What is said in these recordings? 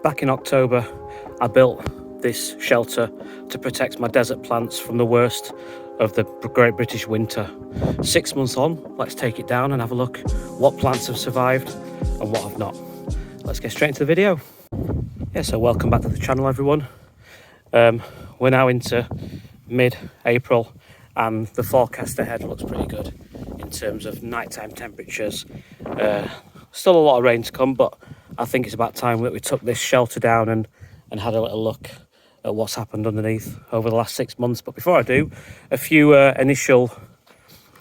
Back in October, I built this shelter to protect my desert plants from the worst of the Great British winter. 6 months on, let's take it down and have a look what plants have survived and what have not. Let's get straight into the video. Yeah, so welcome back to the channel, everyone. We're now into mid-April and the forecast ahead looks pretty good in terms of nighttime temperatures. Still a lot of rain to come, but I think it's about time that we took this shelter down and had a little look at what's happened underneath over the last 6 months. But before I do, a few initial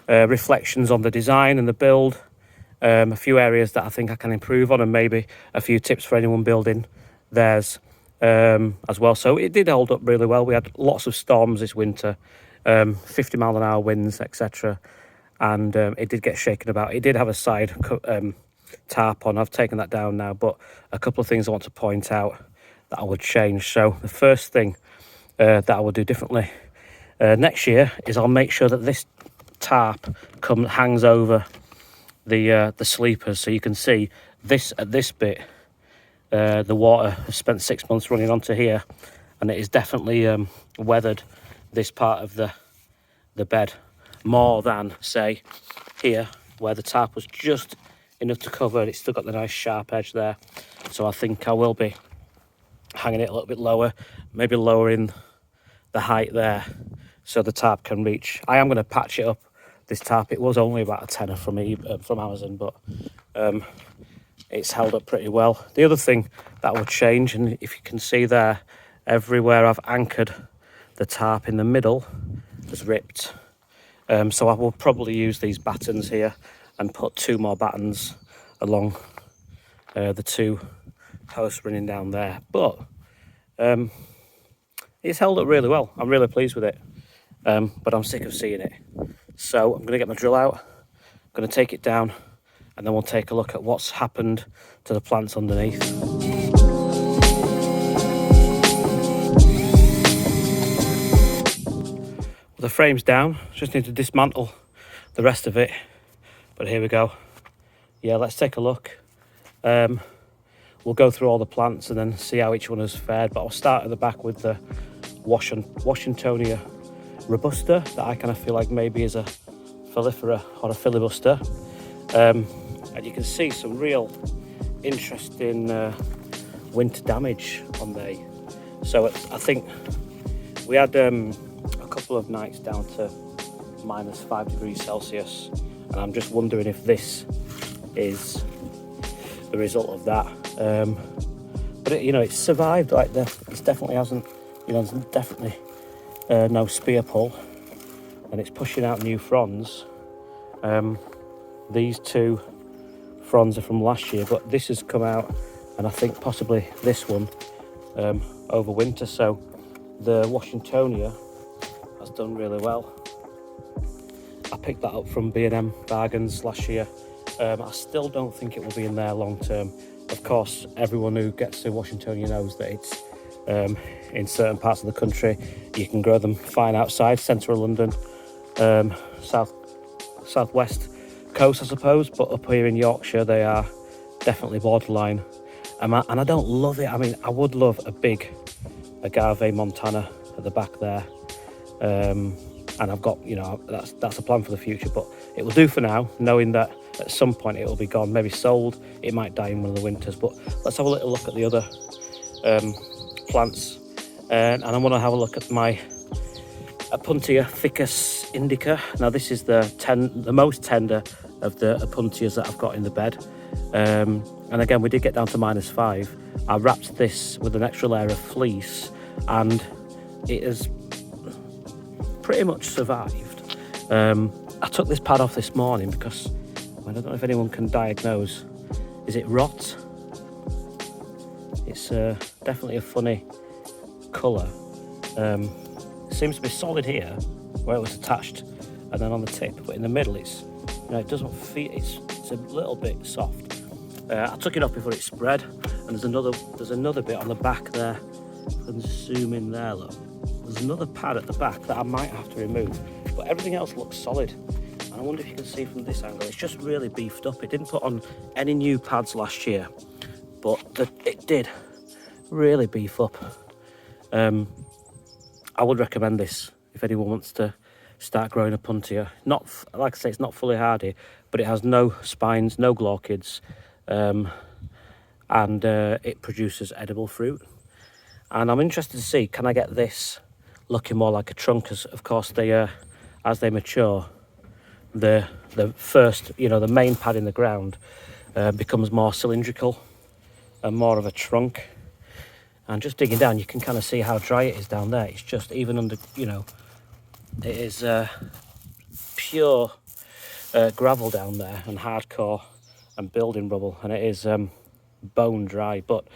reflections on the design and the build, a few areas that I think I can improve on, and maybe a few tips for anyone building theirs as well. So it did hold up really well. We had lots of storms this winter, 50-mile-an-hour winds, etc. And it did get shaken about. It did have a side tarp on. I've taken that down now, but a couple of things I want to point out that I would change. So the first thing that I will do differently next year is I'll make sure that this tarp hangs over the sleepers, so you can see this at this bit. The water has spent 6 months running onto here, and it is definitely weathered this part of the bed more than, say, here where the tarp was just enough to cover. It's still got the nice sharp edge there, so I think I will be hanging it a little bit lower, maybe lowering the height there so the tarp can reach. I am going to patch it up, this tarp. It was only about a tenner from Amazon, but it's held up pretty well. The other thing that will change, and if you can see there, everywhere I've anchored the tarp in the middle has ripped. So I will probably use these battens here and put 2 more battens along the 2 posts running down there. But it's held up really well. I'm really pleased with it, but I'm sick of seeing it. So I'm going to get my drill out, I'm going to take it down, and then we'll take a look at what's happened to the plants underneath. The frame's down, just need to dismantle the rest of it, but here we go. Yeah, let's take a look. We'll go through all the plants and then see how each one has fared, but I'll start at the back with the Washingtonia robusta, that I kind of feel like maybe is a filifera or a filibuster. And you can see some real interesting winter damage on there. So I think we had a couple of nights down to -5 degrees Celsius, and I'm just wondering if this is the result of that. But it's survived like that. It definitely hasn't, there's definitely no spear pull, and it's pushing out new fronds. These 2 fronds are from last year, but this has come out, and I think possibly this one over winter. So the Washingtonia has done really well. I picked that up from B&M Bargains last year. I still don't think it will be in there long term. Of course, everyone who gets to Washingtonia knows that it's in certain parts of the country you can grow them fine outside, central London, southwest coast, I suppose, but up here in Yorkshire they are definitely borderline. And I don't love it. I mean, I would love a big agave montana at the back there. And I've got, that's a plan for the future, but it will do for now, knowing that at some point it will be gone, maybe sold. It might die in one of the winters. But let's have a little look at the other plants, and I want to have a look at my Opuntia ficus indica. Now this is the most tender of the Opuntias that I've got in the bed, and again we did get down to -5. I wrapped this with an extra layer of fleece, and it has pretty much survived. I took this pad off this morning because I don't know if anyone can diagnose. Is it rot? It's definitely a funny colour. It seems to be solid here where it was attached, and then on the tip, but in the middle it doesn't feel, it's a little bit soft. I took it off before it spread, and there's another bit on the back there. I can zoom in there, look. There's another pad at the back that I might have to remove, but everything else looks solid. And I wonder if you can see from this angle, it's just really beefed up. It didn't put on any new pads last year, but it did really beef up. I would recommend this if anyone wants to start growing a puntia. Not, like I say, it's not fully hardy, but it has no spines, no glaucids, and it produces edible fruit. And I'm interested to see, can I get this looking more like a trunk? As of course they, as they mature, the first, you know, the main pad in the ground becomes more cylindrical and more of a trunk. And just digging down, you can kind of see how dry it is down there. It's just, even under, you know, it is pure gravel down there, and hardcore and building rubble, and it is bone dry. But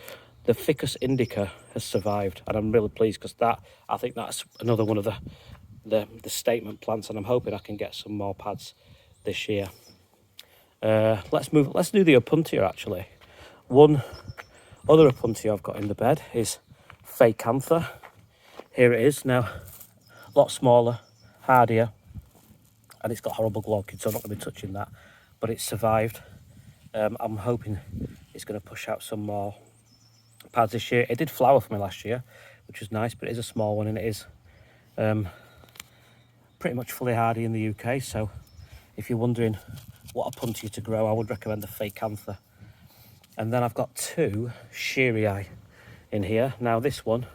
the ficus indica has survived, and I'm really pleased, because that, I think that's another one of the statement plants, and I'm hoping I can get some more pads this year. Let's do the opuntia actually. One other opuntia I've got in the bed is Facantha. Here it is now, a lot smaller, hardier, and it's got horrible glaucids, so I'm not going to be touching that, but it's survived. I'm hoping it's going to push out some more pads this year. It did flower for me last year, which was nice, but it is a small one, and it is pretty much fully hardy in the UK. So if you're wondering what opuntia to grow, I would recommend the Facantha. And then I've got two Shearii in here. Now this one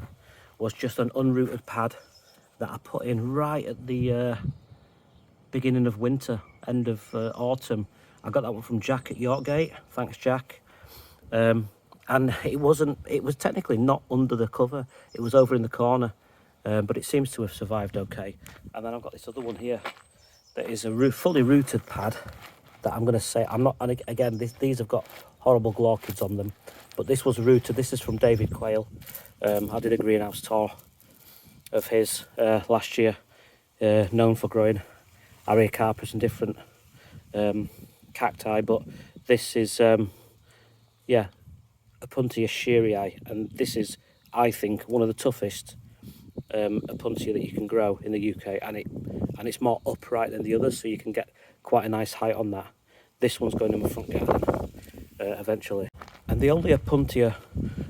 was just an unrooted pad that I put in right at the beginning of winter, end of autumn. I got that one from Jack at Yorkgate. Thanks, Jack. And it was technically not under the cover. It was over in the corner, but it seems to have survived okay. And then I've got this other one here that is a fully rooted pad that I'm going to say, I'm not, and again, these have got horrible glaucids on them, but this was rooted. This is from David Quayle. I did a greenhouse tour of his last year, known for growing arundo and different cacti, but this is yeah, Opuntia Shearii, and this is, I think, one of the toughest Opuntia that you can grow in the UK, and it's more upright than the others, so you can get quite a nice height on that. This one's going in my front garden eventually. And the only Opuntia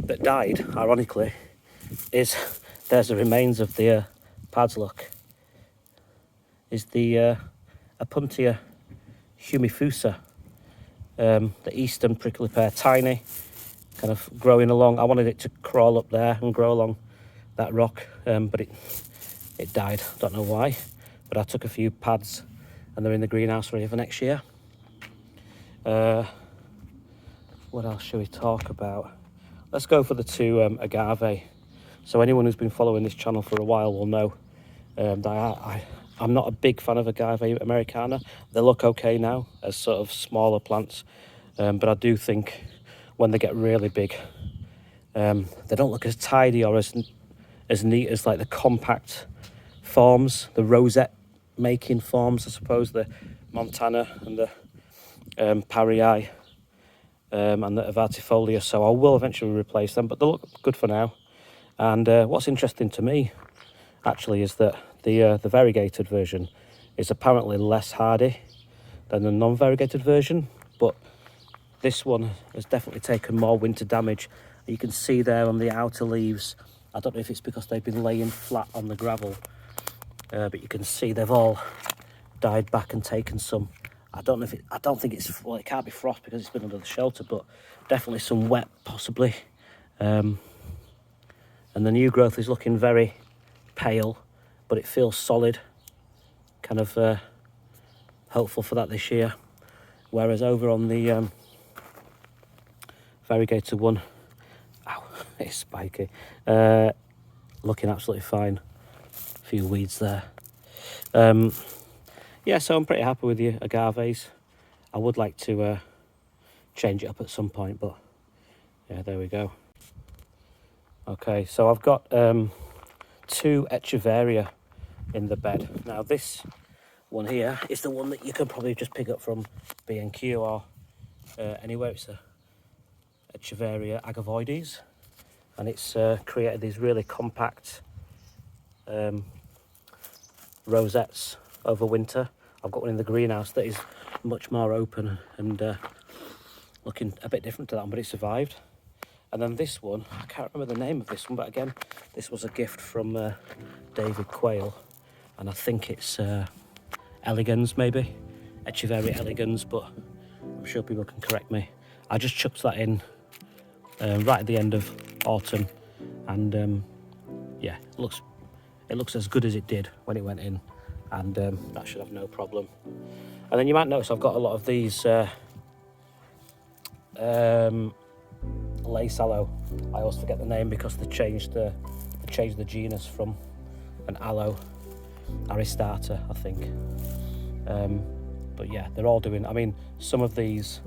that died, ironically, is, there's the remains of the pads, look, is the Opuntia humifusa, the eastern prickly pear, tiny, kind of growing along. I wanted it to crawl up there and grow along that rock, but it died. Don't know why, but I took a few pads and they're in the greenhouse ready for next year. What else should we talk about? Let's go for the two agave. So anyone who's been following this channel for a while will know that I'm not a big fan of agave americana. They look okay now as sort of smaller plants, but I do think when they get really big, they don't look as tidy or as neat as like the compact forms, the rosette making forms, I suppose, the Montana and the Parii and the Avartifolia. So I will eventually replace them, but they look good for now. And what's interesting to me actually is that the variegated version is apparently less hardy than the non-variegated version, but this one has definitely taken more winter damage. You can see there on the outer leaves, I don't know if it's because they've been laying flat on the gravel, but you can see they've all died back and taken some. I don't think it's, well, it can't be frost because it's been under the shelter, but definitely some wet possibly. And the new growth is looking very pale, but it feels solid. Kind of hopeful for that this year. Whereas over on the variegated one, ow, it's spiky, looking absolutely fine. A few weeds there. Yeah, so I'm pretty happy with the agaves. I would like to change it up at some point, but yeah, there we go. Okay, so I've got two echeveria in the bed. Now this one here is the one that you can probably just pick up from B&Q or anywhere. It's a Echeveria agavoides, and it's created these really compact rosettes over winter. I've got one in the greenhouse that is much more open and looking a bit different to that one, but it survived. And then this one, I can't remember the name of this one, but again, this was a gift from David Quayle, and I think it's elegans maybe, Echeveria elegans, but I'm sure people can correct me. I just chucked that in right at the end of autumn, and yeah, it looks as good as it did when it went in, and that should have no problem. And then you might notice I've got a lot of these lace aloe. I always forget the name because they changed the genus from an aloe aristata, I think. But yeah, they're all doing. I mean, some of these,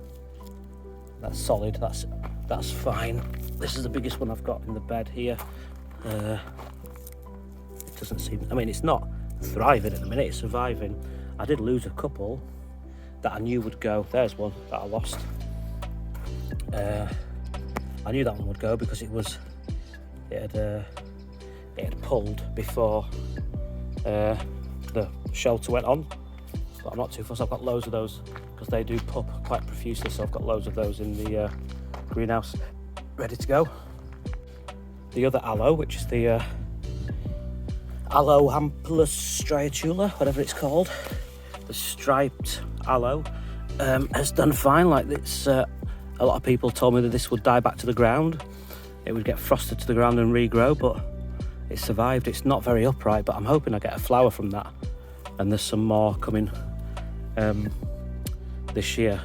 that's solid. That's fine. This is the biggest one I've got in the bed here. It doesn't seem. I mean, it's not thriving at the minute. It's surviving. I did lose a couple that I knew would go. There's one that I lost. I knew that one would go because it had pulled before the shelter went on. But I'm not too fussed. I've got loads of those because they do pup quite profusely, so I've got loads of those in the greenhouse ready to go. The other aloe, which is the Aloe Ampelus striatula, whatever it's called, the striped aloe, has done fine. Like it's a lot of people told me that this would die back to the ground. It would get frosted to the ground and regrow, but it survived. It's not very upright, but I'm hoping I get a flower from that, and there's some more coming this year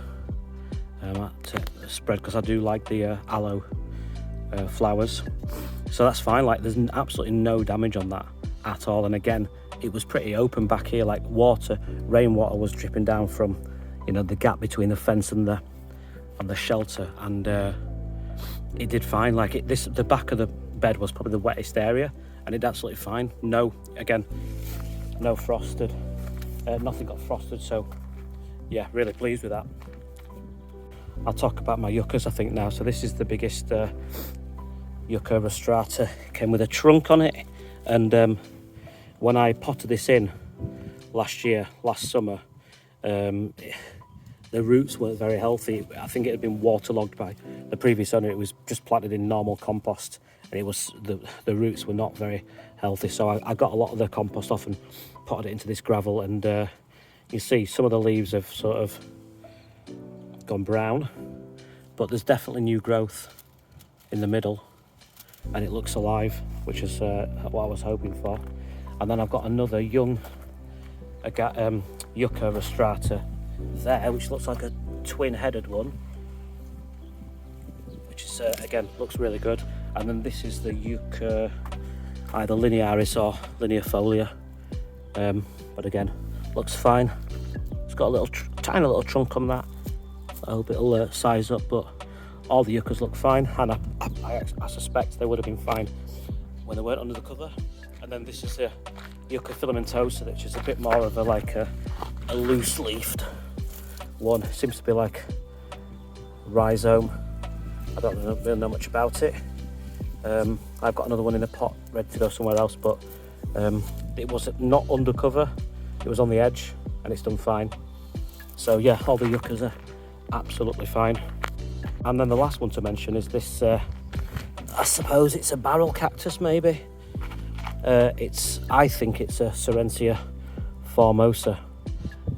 at spread, because I do like the aloe flowers. So that's fine. Like there's absolutely no damage on that at all. And again, it was pretty open back here. Like rainwater was dripping down from, you know, the gap between the fence and the shelter, and it did fine. Like the back of the bed was probably the wettest area, and it did absolutely fine. No frosted. Nothing got frosted. So yeah, really pleased with that. I'll talk about my yuccas I think now. So this is the biggest yucca rostrata. Came with a trunk on it, and when I potted this in last summer, the roots weren't very healthy. I think it had been waterlogged by the previous owner. It was just planted in normal compost, and it was the roots were not very healthy. So I got a lot of the compost off and potted it into this gravel, and you see some of the leaves have sort of gone brown, but there's definitely new growth in the middle, and it looks alive, which is what I was hoping for. And then I've got another young yucca rostrata there, which looks like a twin-headed one, which is again looks really good. And then this is the yucca, either linearis or lineafolia, but again looks fine. It's got a little tiny little trunk on that. I hope it'll size up, but all the yuccas look fine, and I suspect they would have been fine when they weren't under the cover. And then this is a yucca filamentosa, which is a bit more of a loose-leafed one. It seems to be like rhizome. I don't really know much about it. I've got another one in a pot ready to go somewhere else, but it was not under cover. It was on the edge, and it's done fine. So yeah, all the yuccas are absolutely fine. And then the last one to mention is this, I suppose it's a barrel cactus maybe. I think it's a Serencia formosa.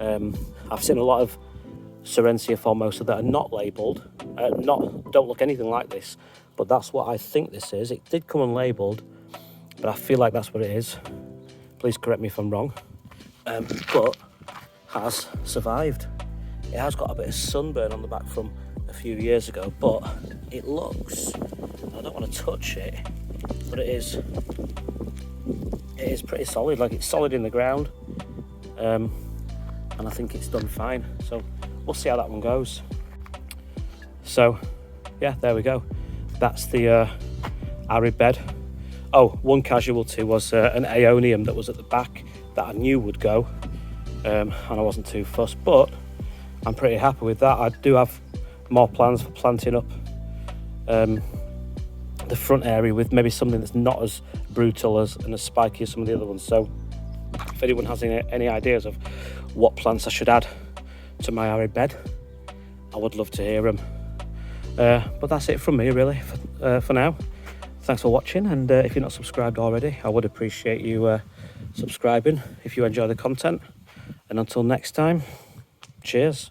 I've seen a lot of Serencia formosa that are not labelled, don't look anything like this, but that's what I think this is. It did come unlabelled, but I feel like that's what it is. Please correct me if I'm wrong. But has survived. It has got a bit of sunburn on the back from a few years ago, but it looks, I don't want to touch it, but it is pretty solid. Like it's solid in the ground, and I think it's done fine. So we'll see how that one goes. So yeah, there we go. That's the arid bed. Oh, one casualty was an aeonium that was at the back that I knew would go, and I wasn't too fussed, but I'm pretty happy with that. I do have more plans for planting up the front area with maybe something that's not as brutal and as spiky as some of the other ones. So if anyone has any ideas of what plants I should add to my arid bed, I would love to hear them. But that's it from me really for now. Thanks for watching, and if you're not subscribed already, I would appreciate you subscribing if you enjoy the content. And until next time, cheers.